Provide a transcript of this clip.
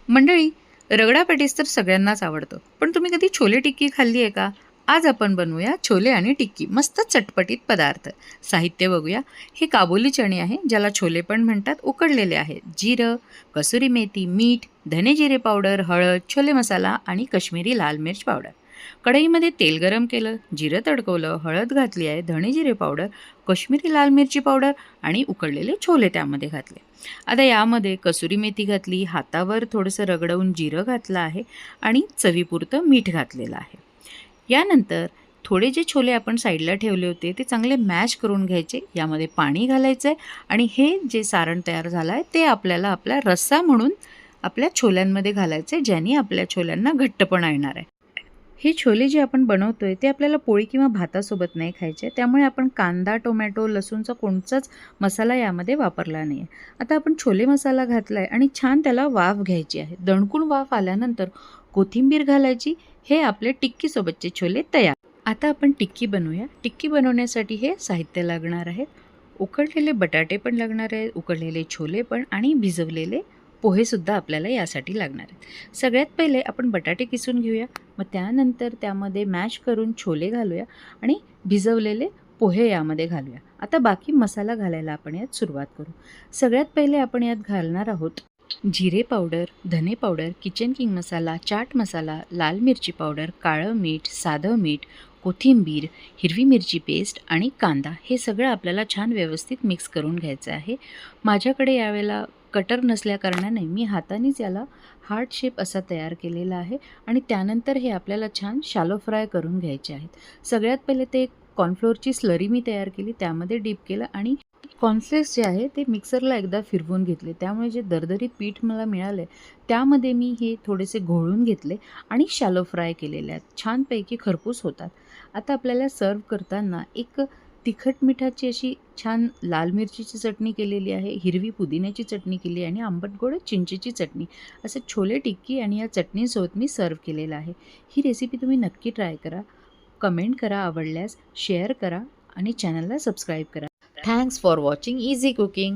मंडळी, रगडा पॅटीस तर सगळ्यांनाच आवडतं. पण तुम्ही कधी छोले टिक्की खाल्ली आहे का? आज आपण बनवूया छोले आणि टिक्की, मस्त चटपटीत पदार्थ. साहित्य बघूया. हे काबुली चणे आहे, ज्याला छोले पण म्हणतात, उकडलेले आहे. जिरं, कसुरी मेथी, मीठ, धने जिरे पावडर, हळद, छोले मसाला आणि काश्मीरी लाल मिर्च पावडर. कढईमध्ये तेल गरम केलं, जिरं तडकवलं, हळद घातली आहे, धणे जिरे पावडर, काश्मीरी लाल मिरची पावडर आणि उकडलेले छोले त्यामध्ये घातले. आता यामध्ये कसुरी मेथी घातली, हातावर थोडंसं रगडवून जिरं घातलं आहे आणि चवीपुरतं मीठ घातलेलं आहे. यानंतर थोडे जे छोले आपण साईडला ठेवले होते ते चांगले मॅश करून घ्यायचे. यामध्ये पाणी घालायचं आहे आणि हे जे सारण तयार झालं आहे ते आपल्याला आपला रस्सा म्हणून आपल्या छोल्यांमध्ये घालायचं आहे, ज्याने आपल्या छोल्यांना घट्टपणा येणार आहे. हे छोले जे आपण बनवतोय ते आपल्याला पोळी किंवा भातासोबत नाही खायचे, त्यामुळे आपण कांदा, टोमॅटो, लसूणचा कोणताच मसाला यामध्ये वापरला नाही आहे. आता आपण छोले मसाला घातला आहे आणि छान त्याला वाफ घ्यायची आहे. दणकून वाफ आल्यानंतर कोथिंबीर घालायची. हे आपले टिक्कीसोबतचे छोले तयार. आता आपण टिक्की बनवूया. टिक्की बनवण्यासाठी हे साहित्य लागणार आहे. उकडलेले बटाटे पण लागणार आहेत, उकडलेले छोले पण आणि भिजवलेले पोहेसुद्धा आपल्याला यासाठी लागणार आहेत. सगळ्यात पहिले आपण बटाटे किसून घेऊया. मग त्यानंतर त्यामध्ये मॅश करून छोले घालूया आणि भिजवलेले पोहे यामध्ये घालूया. आता बाकी मसाला घालायला आपण यात सुरुवात करू. सगळ्यात पहिले आपण यात घालणार आहोत जिरे पावडर, धने पावडर, किचन किंग मसाला, चाट मसाला, लाल मिरची पावडर, काळं मीठ, साधं मीठ, कोथिंबीर, हिरवी मिरची पेस्ट आणि कांदा. हे सगळं आपल्याला छान व्यवस्थित मिक्स करून घ्यायचं आहे. माझ्याकडे यावेळेला कटर नसल्याकारणाने मी हातानेच याला हार्ट शेप असा तयार केलेला आहे आणि त्यानंतर हे आपल्याला छान शॅलो फ्राय करून घ्यायचे आहेत. सगळ्यात पहिले ते कॉर्नफ्लोअरची स्लरी मी तयार केली, त्यामध्ये डीप केलं आणि कॉर्नफ्लेक्स जे आहे ते मिक्सरला एकदा फिरवून घेतले. त्यामुळे जे दरदरीत पीठ मला मिळाले त्यामध्ये मी हे थोडेसे घोळून घेतले आणि शॅलो फ्राय केलेले आहेत. छानपैकी खरपूस होतात. आता आपल्याला सर्व करताना एक तिखट मिठाची अशी छान लाल मिरचीची चटणी केलेली आहे, हिरवी पुदिन्याची चटणी केली आणि आंबट गोड चिंचेची चटणी, असं छोले टिक्की आणि या चटणीसोबत मी सर्व केलेलं आहे. ही रेसिपी तुम्ही नक्की ट्राय करा. कमेंट करा, आवडल्यास शेअर करा आणि चॅनलला सबस्क्राईब करा. Thanks for watching easy cooking.